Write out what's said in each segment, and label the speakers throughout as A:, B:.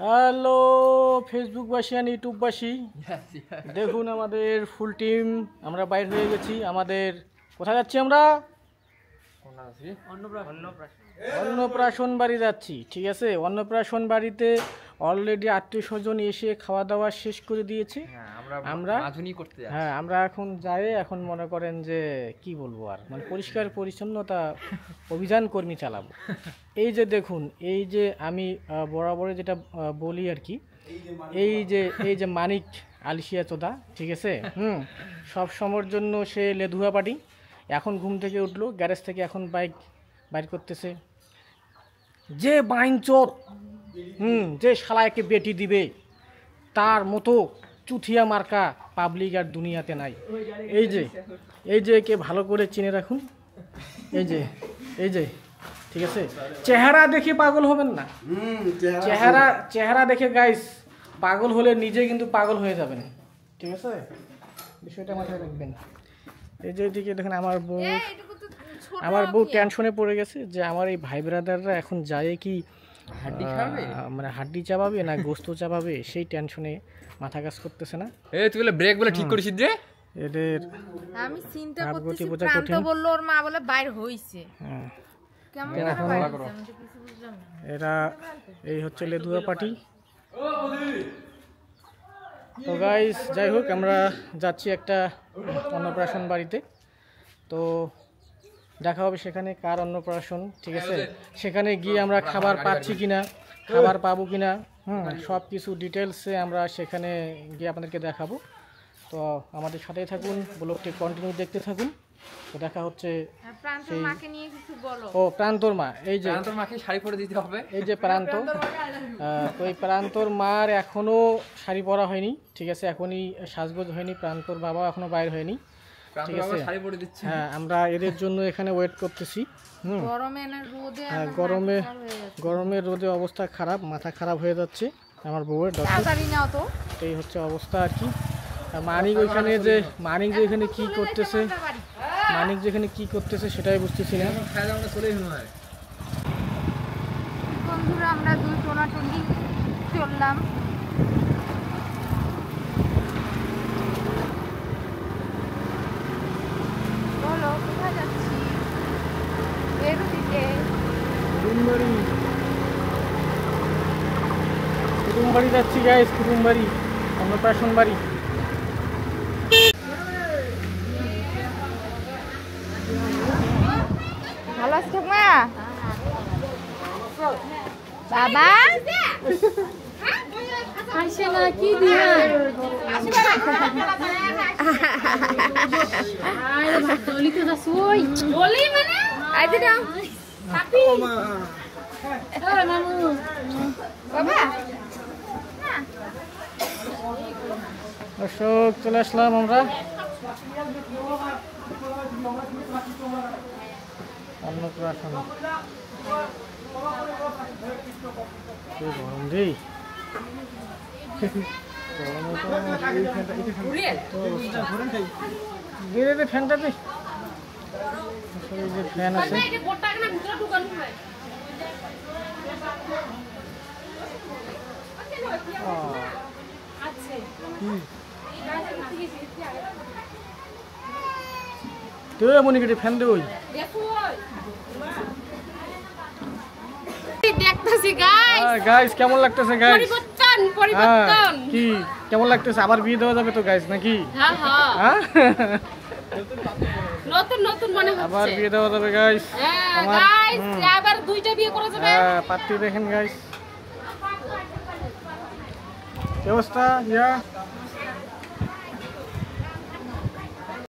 A: Hello ফেসবুকবাসী আর ইউটিউববাসী, দেখুন আমাদের full team আমরা বাইরে হয়ে গেছি। আমাদের কোথায় যাচ্ছি আমরা? অন্নপ্রাশন বাড়ি যাচ্ছি, ঠিক আছে। অন্নপ্রাশন বাড়িতে অলরেডি আত্মীয় স্বজন এসে খাওয়া দাওয়া শেষ করে দিয়েছে। আমরা এখন যাই, এখন মনে করেন যে কি বলবো আর, মানে পরিষ্কার পরিচ্ছন্নতা অভিযান কর্মী চালাবো। এই যে দেখুন, এই যে আমি বরাবর যেটা বলি আর কি, এই যে মানিক আলিশিয়া চোদা, ঠিক আছে। সব সময়ের জন্য সে লেধুয়া পাটি। এখন ঘুম থেকে উঠলো, গ্যারেজ থেকে এখন বাইক বাইর করতেছে। যে বাইন চোর, যে শালায়কে বেটি দিবে, তার মতো চুথিয়া মার্কা পাবলিক আর দুনিয়াতে নাই। এই যে একে ভালো করে চিনে রাখুন। এই যে ঠিক আছে, চেহারা দেখে পাগল হবেন না। চেহারা দেখে গাইস পাগল হলে নিজে কিন্তু পাগল হয়ে যাবেন, ঠিক আছে। বিষয়টা মাথায় রাখবেন। এই যে এদিকে দেখেন আমার বউ টেনশনে পড়ে গেছে যে আমার এই ভাই ব্রাদাররা এখন যায় কি মানে হাড্ডি চাবাবে না গোস্ত চাবাবে, সেই টেনশনে মাথা কাজ করতেছে না।
B: তুই বলে ব্রেক বলে ঠিক করেছিস যে
A: এদের
C: আমি চিন্তা করতেছি, প্রান্ত বলল ওর মা বলে বাইরে হইছে। কেমন
A: এরা এই হচ্ছে লেদুয়া পার্টি। তো গাইস যাই হোক, আমরা যাচ্ছি একটা অন্নপ্রাশন বাড়িতে। তো দেখা হবে সেখানে কার অন্নপ্রাশন, ঠিক আছে। সেখানে গিয়ে আমরা খাবার পাচ্ছি কিনা, খাবার পাবো কিনা, সব কিছু ডিটেলসে আমরা সেখানে গিয়ে আপনাদেরকে দেখাবো। তো আমাদের সাথেই থাকুন, ব্লগটি কন্টিনিউ দেখতে থাকুন। তো দেখা হচ্ছে প্রান্তর মা, এই যে
B: শাড়ি পরে দিতে হবে।
A: এই যে প্রান্ত, তো এই প্রান্তর মার এখনো শাড়ি পরা হয়নি, ঠিক আছে। এখনই সাজগোজ হয়নি, প্রান্তর বাবা এখনো বাইর হয়নি, ঠিক আছে। হ্যাঁ, আমরা এদের জন্য এখানে ওয়েট করতেছি। গরমের রোদে অবস্থা খারাপ, মাথা খারাপ হয়ে যাচ্ছে আমার বউয়ের। এই হচ্ছে অবস্থা আর কি। মানিক যেখানে কি করতেছে সেটাই বুঝতেছি না।
C: বন্ধুরা আমরা দুই টোনাটুনি চললাম। বলো কোথায় যাচ্ছি?
A: কুটুমবাড়ি যাচ্ছি গাইস, কুটুমবাড়ি অন্নপ্রাশন বাড়ি।
C: ভালো আছো মা? বাবা আসে না কি দিয়া আরে ভাতলি তো যাসই বলি মানে আইতে দাও পাপি মা আরে মামু বাবা
A: দর্শক চলে আসলাম আমরা অন্নপ্রাশন। গরম রে, ফ্যানটা দে, ফ্যান আছে। তুই মনিকে ফ্যান দে, ওই গাইস কেমন লাগতেছে গাইস? পরিবর্তন কি কেমন লাগতেছে? আবার বিয়ে দেওয়া যাবে তো গাইস নাকি? হ্যাঁ নতুন মনে হচ্ছে আবার বিয়ে দেওয়া যাবে গাইস। গাইস আবার দুইটা বিয়ে করা যাবে। হ্যাঁ পাত্রী দেখেন গাইস, কি অবস্থা।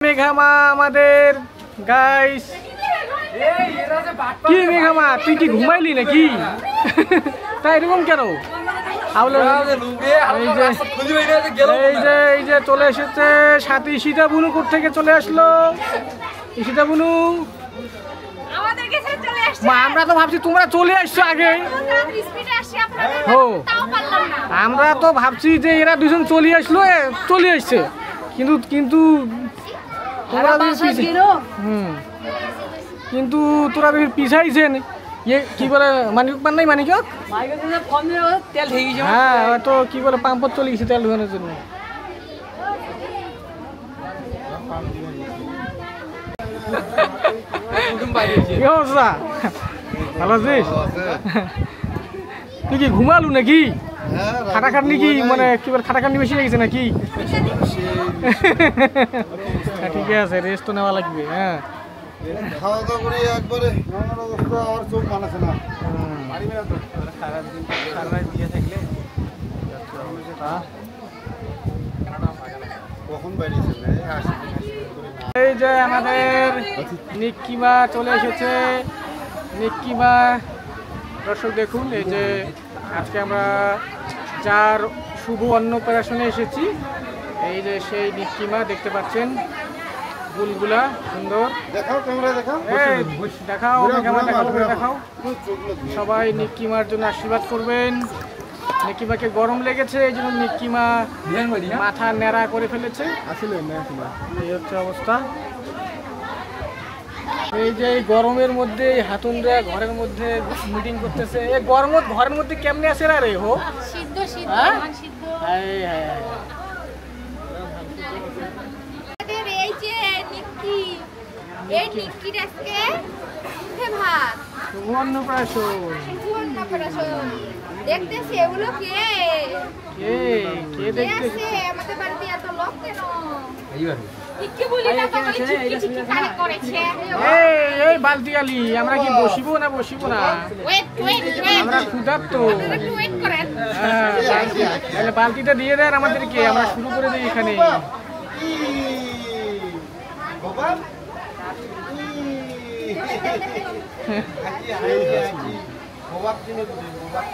A: মেঘামা আমাদের গাইস। কি মেঘামা তুই কি ঘুমাইলি নাকি? তাই এরকম কেন? এই যে চলে এসেছে সাথী ঈশিতা বুনু, থেকে চলে আসলো ঈশিতা বুনু। আমরা তো ভাবছি তোমরা চলে আসছো আগে, আমরা তো ভাবছি যে এরা দুজন চলে আসছে, কিন্তু তোরা পিছাইছেন। ইয়ে কি বলে মানিক পান নাই মানিক
B: তেল ঢেকে গেছে
A: হ্যাঁ তো কি বলে পাম্পত চলে গেছে তেল ঢোকানোর জন্য কি অবস্থা ভালো আছিস তুই কি ঘুমালু নাকি খাটাখাটনি কি মানে কি বলে খাটাখাটনি বেশি লেগেছে নাকি ঠিক আছে রেস্ট তো নেওয়া লাগবে হ্যাঁ
D: খাওয়া দাওয়া করে একবারে আমার অবস্থা আর চোখ মানাছে না কখন বেরিয়েছেন
A: এই যে আমাদের নিক্কিমা চলে এসেছে নিক্কিমা দর্শক দেখুন এই যে আজকে আমরা যার শুভ অন্নপ্রাশনে এসেছি এই যে সেই নিক্কিমা দেখতে পাচ্ছেন ফুলগুলা সুন্দর
D: দেখাও ক্যামেরা দেখাও
A: এই দেখাও ক্যামেরা দেখাও করে দেখাও সবাই নিক্কিমার জন্য আশীর্বাদ করবেন নিক্কিমাকে গরম লেগেছে এই জন্য নিক্কিমা মাথা ন্যাড়া করে ফেলেছে এই হচ্ছে অবস্থা এই যে এই গরমের মধ্যে এই হাতুনরা ঘরের মধ্যে মিটিং করতেছে এই গরম ঘরের মধ্যে কেমনে আছে রে হো
C: সিদ্ধ সিদ্ধ
A: হ্যাঁ?
C: ধান সিদ্ধ
A: হায় হায় হায়।
C: আমাদের এই যে নিক্কি এই নিক্কির আজকে মুখে ভাত
A: শুভ অন্নপ্রাশন
C: সুবর্ণ অপারেশন দেখতেছি এগুলো কে
A: কে কে
C: কে
A: দেখতেছে
C: আছে আমাদের বাড়িতে এত লোক কেন
B: এইবার
C: নিক্কি বলি না তো বলি চিকি খালি করেছে
A: এই বালতি আলি আমরা কি বসিবো না না
C: ওয়েট
A: আমরা ক্ষুধার্ত
C: একটু ওয়েট করেন
A: হ্যাঁ তাহলে বালতিটা দিয়ে দেন আমাদেরকে আমরা শুরু করে দিই এখানে
D: গোপাল গোবাক কিনে দিন গোবাক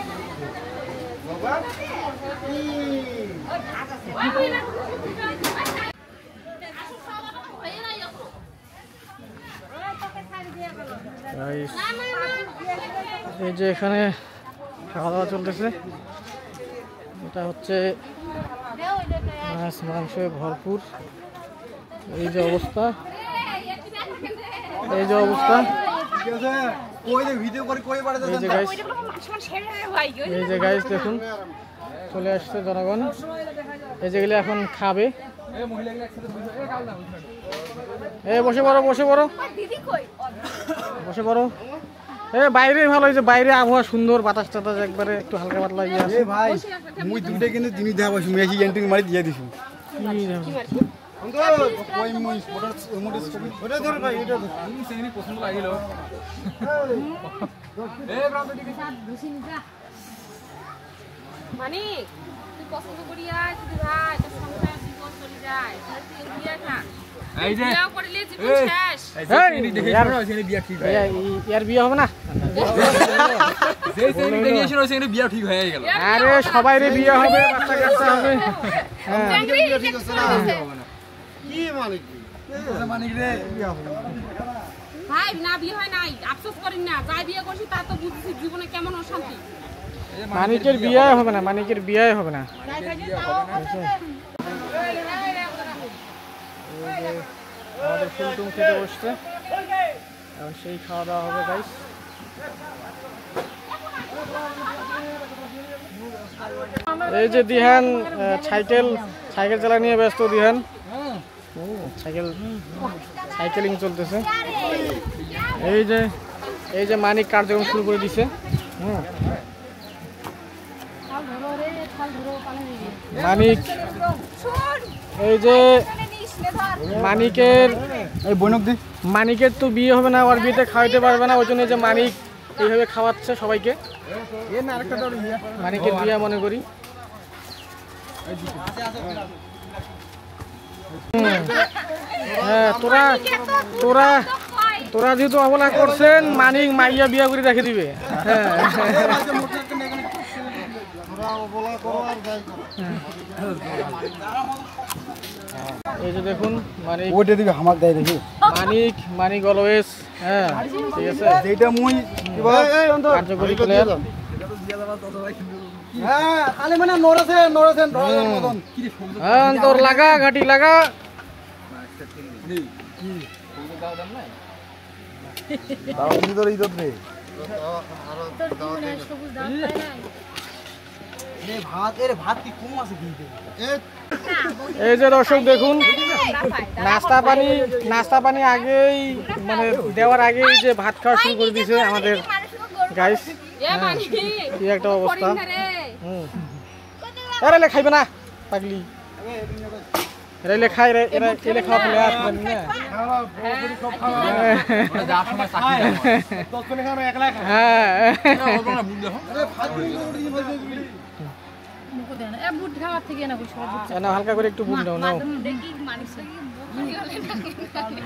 A: এই যে এখানে খাওয়া দাওয়া চলতেছে এটা হচ্ছে মাছ মাংসে ভরপুর এই যে অবস্থা এই যে অবস্থা
D: ঠিক আছে কই দে ভিডিও করে কই বাড়াতে
A: এই যে গাইস এই যে গাইস দেখুন চলে আসছে জনগণ এই যেগুলো এখন খাবে এই বসে পড়ো বসে পড়ো বাইরে ভালো হয়েছে বাইরে আবহাওয়া সুন্দর বাতাস টাতাস একবারে একটু হালকা পাতলা ইয়ে আছে
D: ভাই মুই দুইটা কিন্তু তুমি দেখাবো মেসি এন্ট্রি মারি দিয়ে দিছু কই মুই ওটা ধর ভাই এটা ধর
B: সেখানে পছন্দ লাগিল
C: মানিক তুই পছন্দ করি আয় তুই ভাই তোর সংসার জীবন চলে যায় তুই বিয়ে খা
B: এই যে
C: বিয়ে করলে জীবন শেষ
A: ইয়ার বিয়ে হবে না
B: সেখানে বিয়া ঠিক হয়ে গেল
A: আরে সবাই রে বিয়ে হবে বাচ্চা কাচ্চা হবে হ্যাঁ
C: চাকরি ঠিক করে দিছে
D: কি মানে কি মানে রে বিয়া হবে
C: ভাই না বিয়ে হয় নাই আফসোস করেন না যাই বিয়ে করছি তা তো বুঝছি জীবনে কেমন অশান্তি
A: মানিকের বিয়ে হবে না মানিকের বিয়ে হবে না আমাদের ফুলটুম খেতে বসছে এখন সেই খাওয়া দাওয়া হবে গাইস এই যে দিহান সাইকেল চালা নিয়ে ব্যস্ত দিহান সাইকেলিং চলতেছে এই যে মানিক কার্যক্রম শুরু করে দিছে মানিক এই যে মানিকের
D: এই বনক দি
A: মানিকের তো বিয়ে হবে না ওর বিয়েতে খাওয়াইতে পারবে না ওই জন্য যে মানিক এইভাবে খাওয়াচ্ছে সবাইকে মানিকের বিয়ে মনে করি হ্যাঁ তোরা যেহেতু অবলা করছেন মানিক মাইয়া বিয়া করে রেখে দিবে হ্যাঁ এই যে দেখুন মানিক
D: ওইটা দিবি হামাক দেয় দেখি
A: মানিক অলওয়েজ হ্যাঁ ঠিক আছে
D: এইটা মুই
A: কার্যকরী প্লেয়ার
D: হ্যাঁ খালি মানে নড়েছেন মদন
A: হ্যাঁ তোর লাগা ঘাটি লাগা
D: দাও তোর ইদত রে
C: তোর কি মনে হয় সবুজ দাঁত পায় নাই?
E: ভাত কি কম আছে কিন্তু
A: এই যে দর্শক দেখুন নাস্তা পানি আগেই মানে দেওয়ার আগেই যে ভাত খাওয়া শুরু করে দিয়েছে আমাদের গাইস। কি একটা অবস্থা। এরা খাইবে না পাগলি, এরা খাই রে, এরা এলে খাওয়া ফেলে আসবেন না। হালকা করে একটু বুঝ দাও নাও।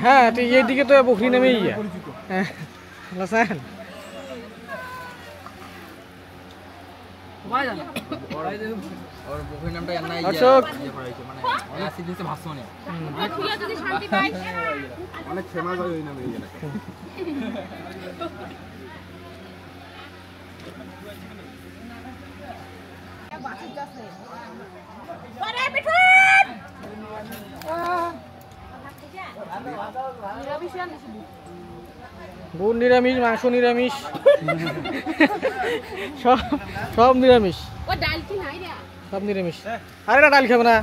A: হ্যাঁ তুই এইদিকে তো বকরি নেমেই
B: অনেক ফেমাস হয় ওই নামে।
A: বুট নিরামিষ, মাংস নিরামিষ, সব নিরামিষ, সব নিরামিষ। আরে না ডাল খাবে না,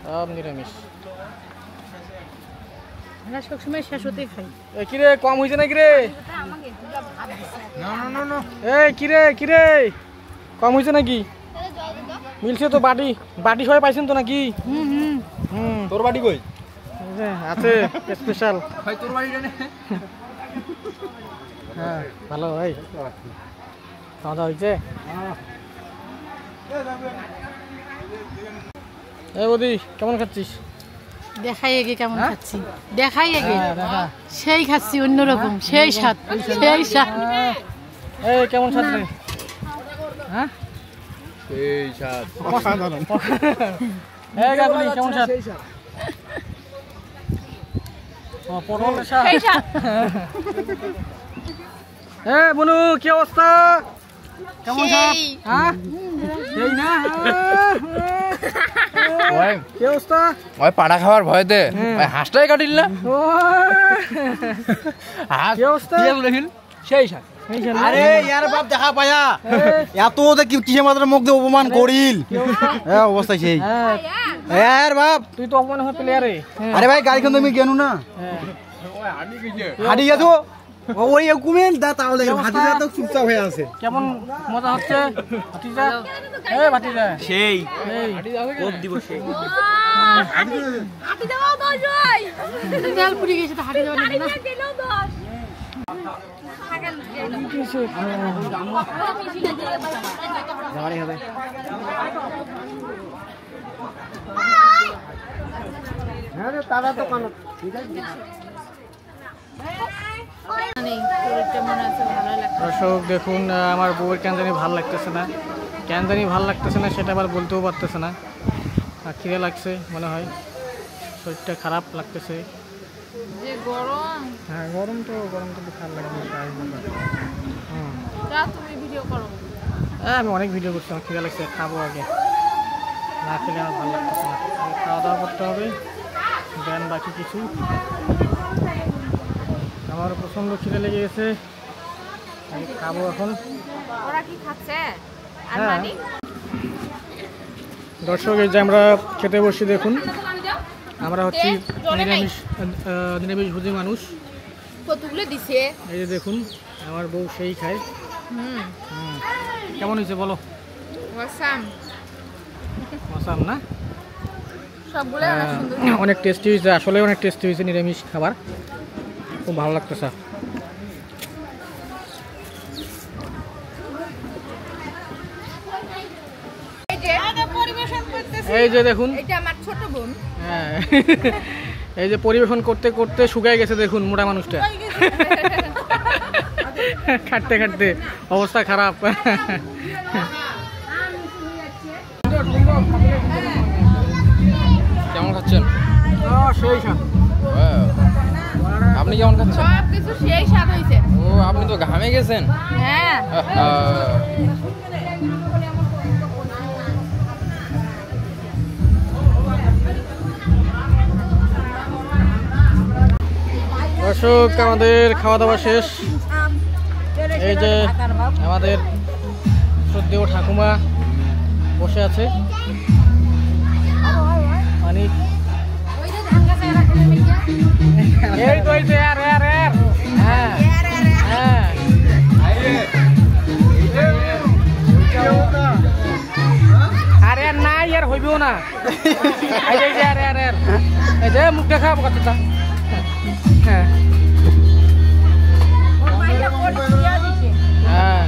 A: সব নিরামিষ।
C: সবসময় শেষ হতে খাই।
A: কিরে কম হয়েছে নাকি রে? এই কিরে কম হয়েছে নাকি? মিলছে তো বাটি সবাই পাইছেন তো নাকি?
B: তোর বাড়ি কই?
A: আছে স্পেশাল।
B: ভাই তোর বাড়ি জানে?
A: হ্যাঁ ভালো ভাই, খাওয়া দাওয়া হয়েছে? এই বৌদি কেমন খাচ্ছিস?
C: দেখাই আগে কেমন খাচ্ছি, দেখাই আগে সেই খাচ্ছি অন্যরকম, সেই স্বাদ, সেই স্বাদ।
A: এই কেমন স্বাদ রে? হ্যাঁ
B: এই স্বাদ
A: অসাধারণ। এই গাবলি কেমন স্বাদ? পটলের স্বাদ। এই বনু কি অবস্থা? কেমন স্বাদ? হ্যাঁ সেই না কি অবস্থা?
B: ওই পাড়া খাওয়ার ভয়তে ওই হাঁসটাই কাটিল না।
A: কি অবস্থা?
B: সেই স্বাদ।
E: আরে ইয়ার বাপ দেখা পায়া এত কি কিসে মাত্র মুখ দিয়ে অপমান করিল অবস্থা সেই ইয়ার বাপ
A: তুই তো অপমান হয়ে প্লেয়ারে।
E: আরে ভাই গাড়িখান তুমি কেন না হাঁটি গেছো ওই কুমেন দা তাহলে হাতিজা তো চুপচাপ হয়ে আছে।
A: কেমন মজা হচ্ছে ভাতিজা? এই ভাতিজা
E: সেই
A: এই
E: কোপ দিব সেই
C: হাঁটি যাওয়াও 10 ভাই। তেল পুড়ে গেছে তো হাঁটি যাওয়া না।
E: তারা তো কান
A: দর্শক দেখুন আমার বউয়ের কেন জানি ভালো লাগতেছে না, কেন জানি ভালো লাগতেছে না সেটা আবার বলতেও পারতেছে না। আর খিদে লাগছে মনে হয়, শরীরটা খারাপ লাগতেছে।
C: যে গরম,
A: হ্যাঁ গরম তো খারাপ লাগবে।
C: তুমি ভিডিও করো।
A: হ্যাঁ আমি অনেক ভিডিও করছি, আমার খিদে লাগছে, খাবো আগে, না খেলে আমার ভালো লাগতেছে না। খাওয়া দাওয়া করতে হবে, দেন বাকি কিছু। আমার প্রচণ্ড খিদে লেগে গেছে, আমি খাবো এখন।
C: ওরা কি খাচ্ছে? আর
A: হ্যাঁ
C: মানি
A: দর্শক এই যে আমরা খেতে বসি, দেখুন আমরা হচ্ছি নিরামিষভোজী মানুষ।
C: কতগুলো দিছে?
A: এই যে দেখুন আমার বউ সেই খায়। কেমন হয়েছে বলো? অসাম না?
C: সবগুলো অনেক সুন্দর,
A: অনেক টেস্টি হয়েছে, আসলে অনেক টেস্টি হয়েছে নিরামিষ খাবার, খুব ভালো লাগতেছে। এই যে দেখুন
C: এটা আমার ছোট বোন।
A: হ্যাঁ এই যে পরিবেশন করতে করতে শুকায় গেছে, দেখুন মোটা মানুষটা খাটতে খাটতে অবস্থা খারাপ।
B: কেমন খাচ্ছেন?
A: সেই
B: আপনি কেমন খাচ্ছেন?
C: সব কিছু সেই স্বাদ হয়েছে।
B: ও আপনি তো ঘামে গেছেন।
C: হ্যাঁ
A: দর্শক আমাদের খাওয়া দাওয়া শেষ। এই যে আমাদের শ্রদ্ধেয় ঠাকুমা বসে আছে, মানিক এই তো হ্যাঁ হ্যাঁ আরে না ইয়ার হইবেও না, এই যে মুখ দেখা কথা। হ্যাঁ হ্যাঁ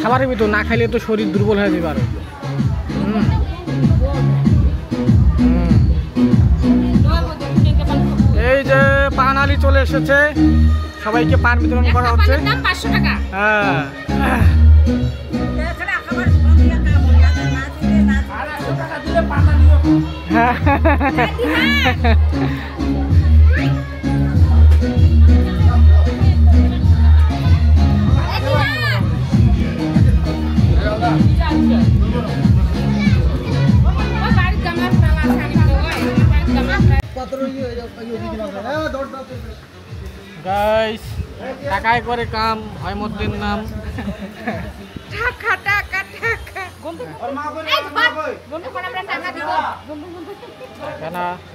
A: খাবার তো না খাইলে তো শরীর দুর্বল হয়ে যাবে আরো। এই যে পান আলি চলে এসেছে, সবাইকে পান বিতরণ করা হচ্ছে। হ্যাঁ গাইস টাকায় করে কাম হয় মধ্যের নাম।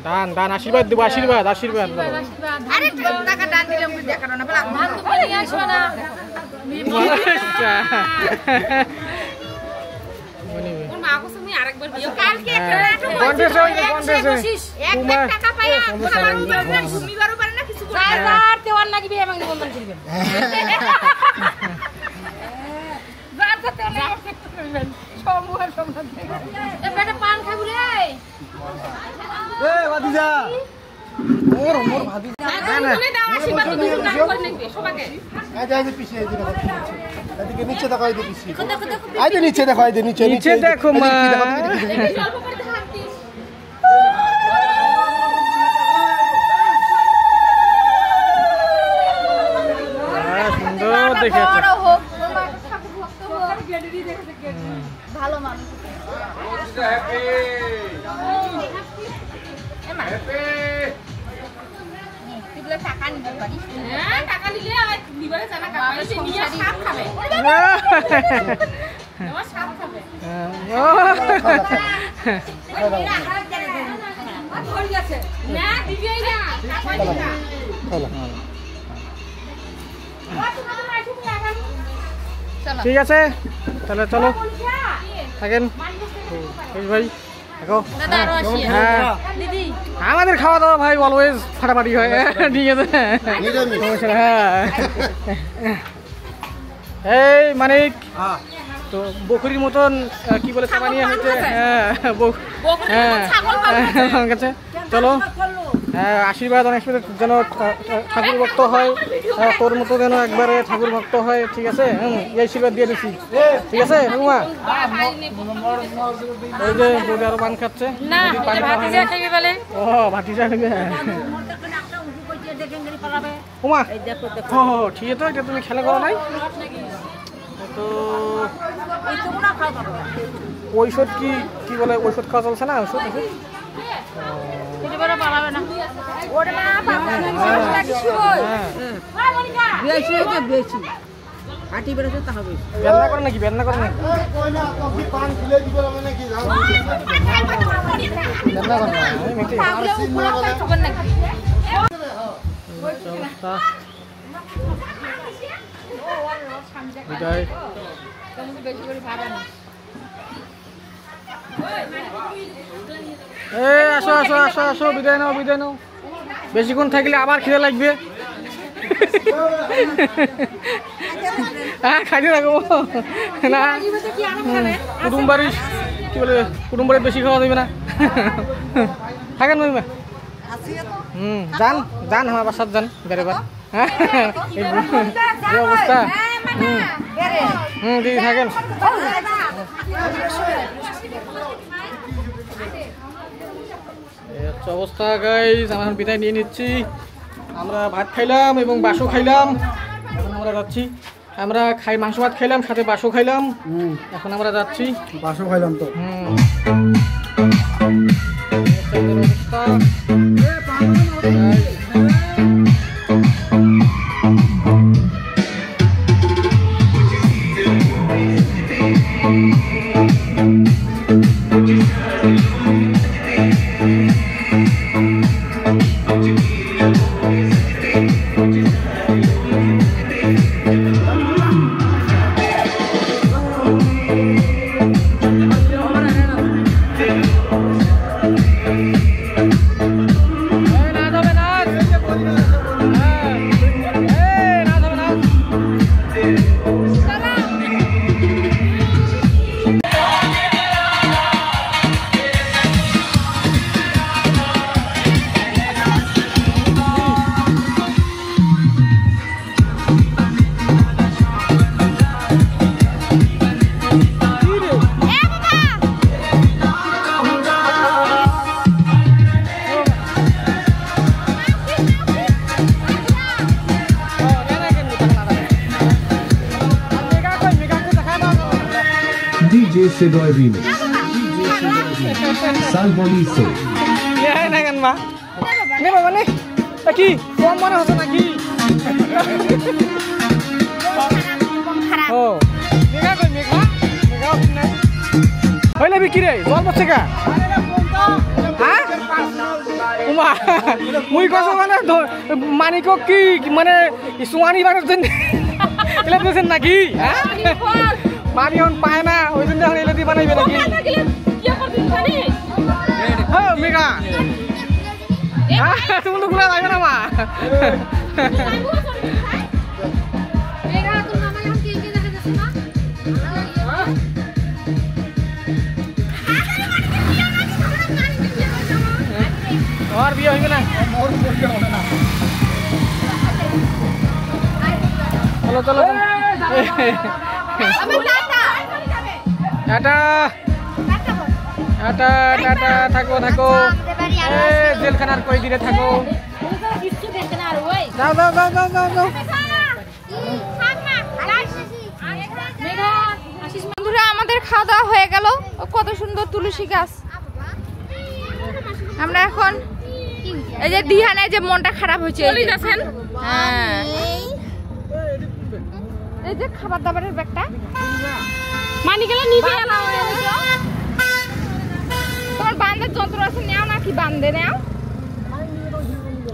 A: দান দান আশীর্বাদ দেবো, আশীর্বাদ আশীর্বাদ
C: পান খাবো রে
D: নিচে দেখো, নিচে
A: দেখো মা। সুন্দর দেখেছে,
C: ভালো মানুষ। টাকা নিতে পারিস, টাকা নিলে দিবারে জানা সাপ খাবে, সাপ খাবে।
A: ঠিক আছে তাহলে চলো থাকেন ভাই। হ্যাঁ আমাদের খাওয়া দাওয়া ভাই অলওয়েজ ফাটাফাটি হয়, ঠিক আছে। হ্যাঁ এই মানিক তো বকরির মতন কি বলে চাবানিয়া হয়েছে। হ্যাঁ হ্যাঁ কাছে চলো। হ্যাঁ আশীর্বাদ অনেক যেন ঠাকুর ভক্ত হয়, তোর মতো যেন একবারে ঠাকুর ভক্ত হয়, ঠিক আছে। এই আশীর্বাদ দিয়ে দিচ্ছি, ঠিক আছে ঠাকুমা। এই যে বৌদি আরো পান খাচ্ছে, ও ভাতিজা খাবে। উমা ঠিক আছে, এটা তুমি খেলা করো নাই তো ঔষধ কি বলে, ঔষধ খাওয়া চলছে না? ঔষধ বেদনা করে নাকি, বেদনা করে নাকি, বিদায়। আসো আসো আসো আসো, বিদায় নাও বিদায় নাও। বেশিক্ষণ থাকলে আবার খিদে লাগবে। হ্যাঁ খাইতে থাকবো না, কুটুম বাড়ির কি বলে, কুটুম বাড়ির বেশি খাওয়া যাবে না। থাকেন মামিমা। যান যান আমার বাসার যান বেড়েবার। হ্যাঁ যে অবস্থা, দিদি থাকেন। অবস্থা গাইস, আমরা বিদায় নিয়ে নিচ্ছি। আমরা ভাত খাইলাম এবং বাসও খাইলাম, এখন আমরা যাচ্ছি। আমরা খাই মাংস ভাত খাইলাম, সাথে বাসও খাইলাম। এখন আমরা যাচ্ছি।
E: বাসও খাইলাম তো।
F: DJ Sedoy Remix. Salmoniso.
A: না কেন মা নে বাবা নে কি কম মনে হচ্ছে নাকি? ও মেঘা কই মেঘা মেঘা হইলে বিক্রি রে জল পড়ছে কা? হ্যাঁ উমা মুই কস মানে মানিক কি মানে সুয়ানি বানার জন্য এলে দিয়েছেন নাকি? হ্যাঁ মানি হন পায় না ওই জন্য এলে দিয়ে বানাইবে নাকি? হ্যাঁ মেঘা তুমি তো ঘুরে লাগবে না মা। और বিয়ে হইবে না? চলো চলো টাটা টাটা টাটা থাকো থাকো জেলখানার কই দিনে থাকো। যাও যাও যাও যাও যাও যাও।
C: বন্ধুরা আমাদের খাওয়া দাওয়া হয়ে গেল। কত সুন্দর তুলসী গাছ। আমরা এখন এই যে দিহানায় যে মনটা খারাপ হয়েছে হ্যাঁ এই যে খাবার দাবারের ব্যাগটা মানি গেলে নিবি না তোমার বান্দের যন্ত্র আছে নেও নাকি বান্দে নেও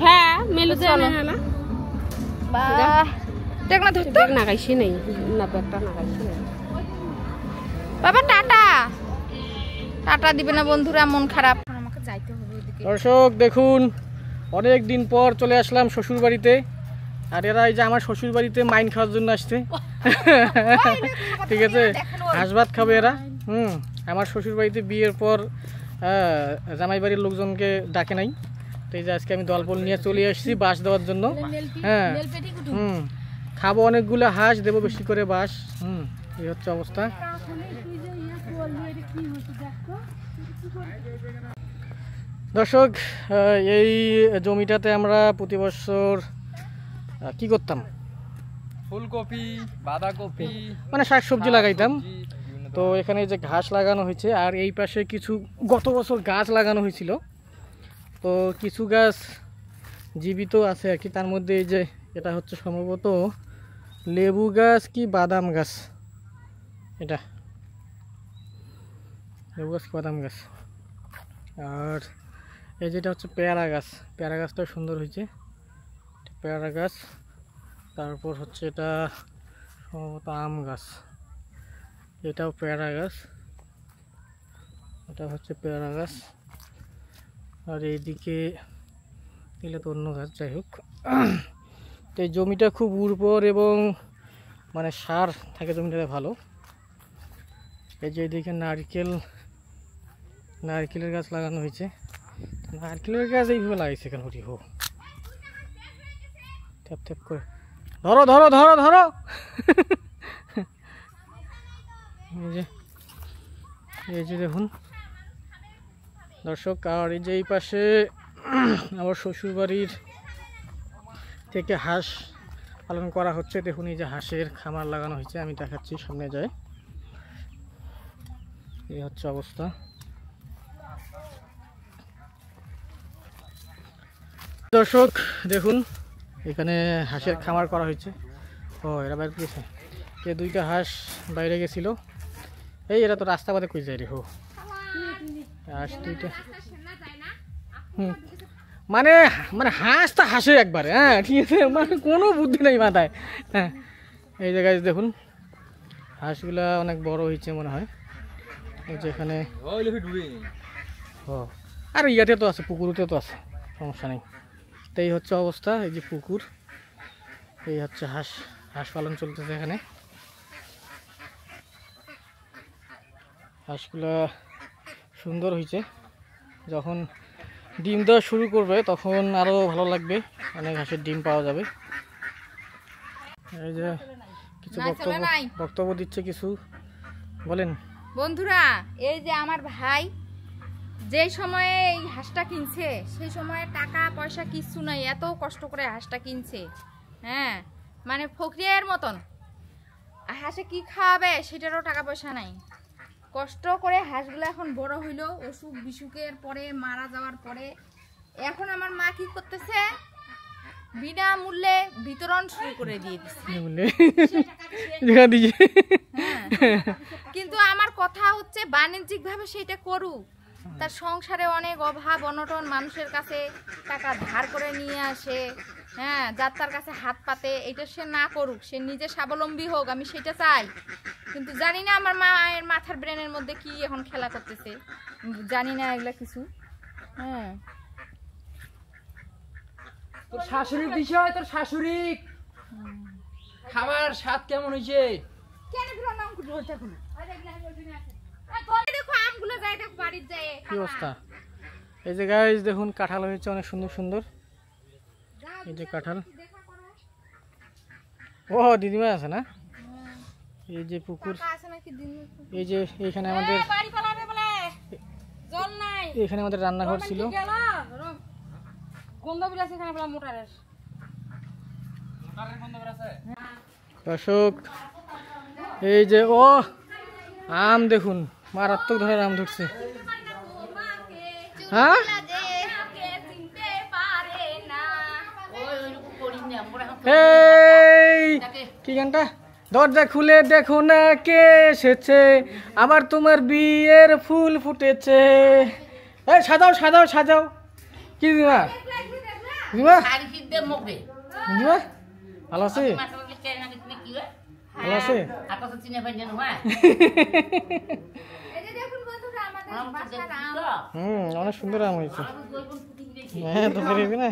C: হ্যাঁ মেলু চলো বাহ দেখ না ধরতে না গাইছি নেই না ব্যাগটা না গাইছি নেই বাবা টাটা টাটা দিবে না বন্ধুরা মন খারাপ আমাকে যাইতে হবে ওদিকে।
A: দর্শক দেখুন অনেক দিন পর চলে আসলাম শ্বশুর বাড়িতে আর এরা এই যে আমার শ্বশুর বাড়িতে মাইন খাওয়ার জন্য আসছে ঠিক আছে হাঁস ভাত খাবে এরা আমার শ্বশুর বাড়িতে বিয়ের পর জামাই বাড়ির লোকজনকে ডাকে নাই তো এই যে আজকে আমি দলবল নিয়ে চলে আসছি বাঁশ দেওয়ার জন্য হ্যাঁ খাবো অনেকগুলো হাঁস দেবো বেশি করে বাঁশ এই হচ্ছে অবস্থা। দর্শক এই জমিটাতে আমরা প্রতি বছর কি করতাম
B: ফুলকপি বাঁধাকপি
A: মানে শাকসবজি লাগাইতাম। তো এখানে যে ঘাস লাগানো হয়েছে আর এই পাশে কিছু গত বছর গাছ লাগানো হয়েছিল তো কিছু গাছ জীবিত আছে আর কি। তার মধ্যে এই যে এটা হচ্ছে সম্ভবত লেবু গাছ কি বাদাম গাছ, এটা লেবু গাছ কি বাদাম গাছ। আর এই যেটা হচ্ছে পেয়ারা গাছ, পেয়ারা গাছটাও সুন্দর হয়েছে পেয়ারা গাছ। তারপর হচ্ছে এটা সম্ভবত আম গাছ, এটাও পেয়ারা গাছ, এটা হচ্ছে পেয়ারা গাছ। আর এইদিকে দিলে তো অন্য গাছ, যাই হোক। তো এই জমিটা খুব উর্বর এবং মানে সার থাকে জমিটাতে ভালো। এই যে এইদিকে নারকেলের গাছ লাগানো হয়েছে। নারকেলের গাছ এইভাবে লাগাইছে কেন হরি হো ট্যাপ ট্যাপ করে ধরো ধরো ধরো ধরো এই যে দেখুন দর্শক। আর এই যে এই পাশে আমার শ্বশুর বাড়ির থেকে হাঁস পালন করা হচ্ছে। দেখুন এই যে হাঁসের খামার লাগানো হয়েছে, আমি দেখাচ্ছি সামনে যায়। এই হচ্ছে অবস্থা। দর্শক দেখুন এখানে হাঁসের খামার করা হয়েছে। ও এরা বাইরে গেছে, এ দুইটা হাঁস বাইরে গেছিল। এই এরা তো রাস্তা বাদে কই যায় রে। হো হাঁস দুইটা, মানে মানে হাঁস তো হাঁসে একবারে, হ্যাঁ ঠিক আছে, মানে কোনো বুদ্ধি নেই মাথায়। হ্যাঁ এই জায়গায় দেখুন হাঁসগুলা অনেক বড় হয়েছে মনে হয়। এই যে এখানে ও আর ইয়াতে তো আছে, পুকুরতে তো আছে, সমস্যা নেই। তো এই হচ্ছে অবস্থা, এই যে পুকুর, এই হচ্ছে হাঁস পালন চলতেছে এখানে। হাঁসগুলা সুন্দর হয়েছে, যখন ডিম দেওয়া শুরু করবে তখন আরও ভালো লাগবে, অনেক হাঁসের ডিম পাওয়া যাবে। এই যে কিছু বক্তব্য দিচ্ছে, কিছু বলেন।
C: বন্ধুরা এই যে আমার ভাই যে সময়ে এই হাঁসটা কিনছে সেই সময়ে টাকা পয়সা কিচ্ছু নাই, এত কষ্ট করে হাঁসটা কিনছে। হ্যাঁ মানে ফকরিয়ার মতন, হাঁসে কি খাওয়াবে সেটারও টাকা পয়সা নাই। কষ্ট করে হাঁসগুলো এখন বড় হইলো, অসুখ বিসুখের পরে মারা যাওয়ার পরে এখন আমার মা কি করতেছে, বিনামূল্যে বিতরণ শুরু করে দিয়ে দিচ্ছে। কিন্তু আমার কথা হচ্ছে বাণিজ্যিক ভাবে সেটা করুক, তার সংসারে অনেক অভাব অনটন, মানুষের কাছে টাকা ধার করে নিয়ে আসে, হ্যাঁ যার তার কাছে হাত পাতে, এটা সে না করুক, সে নিজে স্বাবলম্বী হোক, আমি সেটা চাই। কিন্তু জানি না আমার মায়ের মাথার ব্রেনের মধ্যে কি এখন খেলা করতেছে, জানি না এগুলা কিছু। হ্যাঁ
B: তোর শাশুড়ির বিষয়, তোর শাশুড়ি খাবার স্বাদ কেমন হয়েছে?
A: কি অবস্থা? এই যে গাইস দেখুন কাঁঠাল হয়েছে অনেক সুন্দর সুন্দর, এই যে কাঁঠাল। ও দিদিমা আছে না, এই যে পুকুর, এই যে এইখানে আমাদের রান্নাঘর ছিল। দর্শক এই যে ও আম দেখুন, মারাত্মক ধরনের আম ধরছে। হ্যাঁ এই কি গানটা, দরজা খুলে দেখো না কে এসেছে, আবার তোমার বিয়ের ফুল ফুটেছে। এই সাজাও সাজাও সাজাও। কি দিমা দিমা দিমা ভালো আছে, ভালো আছে। অনেক সুন্দর আম হয়েছে। হ্যাঁ তো বেরোবি না,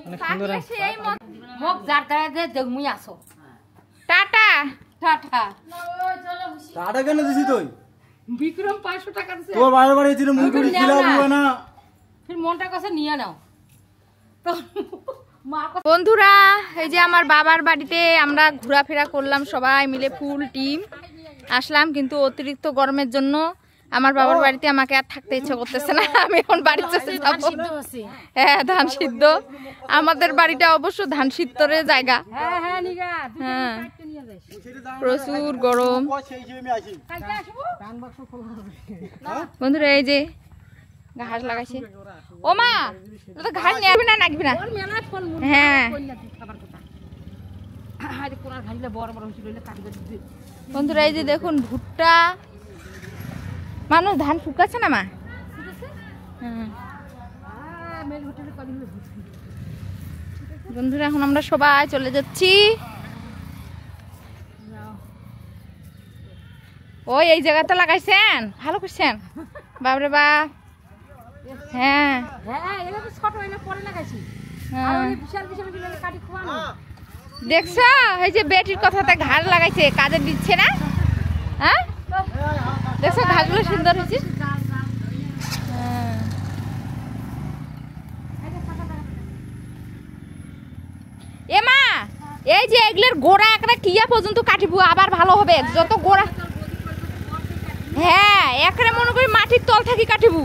A: অনেক সুন্দর আম।
C: টাটা
E: টাটা কেন দিছি তুই?
G: বিক্রম 500 টাকা দিছে,
E: তোর বাইরে বাড়ি ছিল মুড়ি খিলাবো না,
G: ফির মনটা কাছে নিয়ে নাও।
C: বন্ধুরা এই যে আমার বাবার বাড়িতে আমরা ঘোরাফেরা করলাম সবাই মিলে, ফুল টিম আসলাম, কিন্তু অতিরিক্ত গরমের জন্য আমার বাবার বাড়িতে আমাকে আর থাকতে ইচ্ছা করতেছে না, আমি এখন বাড়িতে যাবো। হ্যাঁ ধান সিদ্ধ, আমাদের বাড়িটা অবশ্য ধান সিদ্ধের জায়গা। হ্যাঁ প্রচুর গরম। বন্ধুরা এই যে ঘাস লাগাইছে, ও মা তো ঘাস নেবে না নাকবি না। হ্যাঁ বন্ধুরা এই যে দেখুন ভুট্টা, মানুষ ধান শুকাচ্ছে না মা। বন্ধুরা এখন আমরা সবাই চলে যাচ্ছি। ওই এই জায়গাটা লাগাইছেন, ভালো করছেন বাবরে বাপ। হ্যাঁ দেখছ এই যে বেটির কথাতে ঘাস লাগাইছে, কাজে দিচ্ছে না। হ্যাঁ দেখছো ঘাসগুলো সুন্দর হয়েছে। এ মা এই যে এগুলোর গোড়া একটা কিয়া পর্যন্ত কাটিব, আবার ভালো হবে যত গোড়া। হ্যাঁ একরে মনে করি মাটির তল থাকি কাটিব,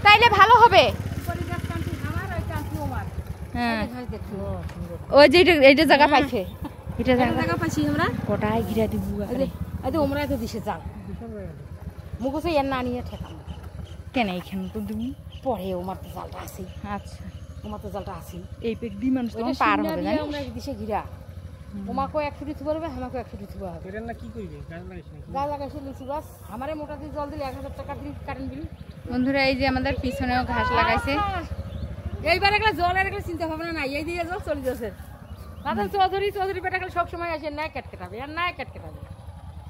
C: তাইলে ভালো হবে। হ্যাঁ ওই যে এইটা জায়গা পাইছে এটা
G: টাকা পাইছি আমরা
C: কোটায় ঘিরা দিব
G: এই তো ওমরা তো দিছে যান মুখে এর না নিয়ে ঠেকাম
C: কেন এইখানে তো দিব
G: পরে ওমার তো জালটা আছে
C: আচ্ছা
G: ওমার তো জালটা আছে
C: এই পেক দি মানুষ
G: ওইটা
C: পার
G: সিন্না
C: হবে
G: দিয়ে
C: না
G: আমরা দিছে ঘিরা ওমাকে 1 ফুটি থুবা হবে আমাকে 1 ফুটি থুবা হবে
A: এটার না কি করবে গাছ লাগাইছ নাকি
G: গা লাগাইছে লিচু গাছ আমারে মোটা দিয়ে জল দিলে 1000 টাকা দিন কারেন্ট বিল
C: বন্ধুরা এই যে আমাদের পিছনেও ঘাস লাগাইছে
G: এইবার একটা জলের একটা চিন্তা ভাবনা নাই এই দিয়ে জল চলে যাচ্ছে তাদের চৌধুরী পেটা খালি সব সময় আসে না কাটকাটাবে আর না কাটকাটাবে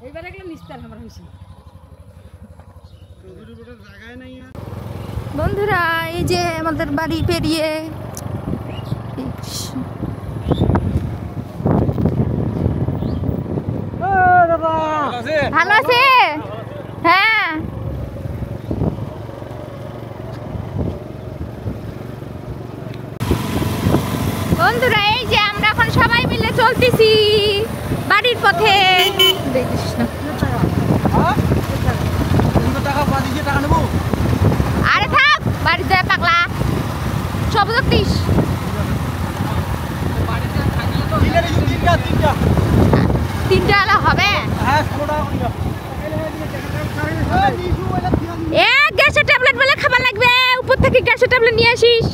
G: এইবার একটা নিস্তার আমার হইছে
C: বন্ধুরা এই যে আমাদের বাড়ি পেরিয়ে ভালো আছে হ্যাঁ বন্ধুরা এই যে আমরা এখন সবাই মিলে চলতেছি বাড়ির পথে দেখিস না আরে থাক বাড়িতে পাগলা সব দেখতিস তিনটা আলা হবে গ্যাসের ট্যাবলেট বলে খাবার লাগবে উপর থেকে গ্যাসের ট্যাবলেট নিয়ে আসিস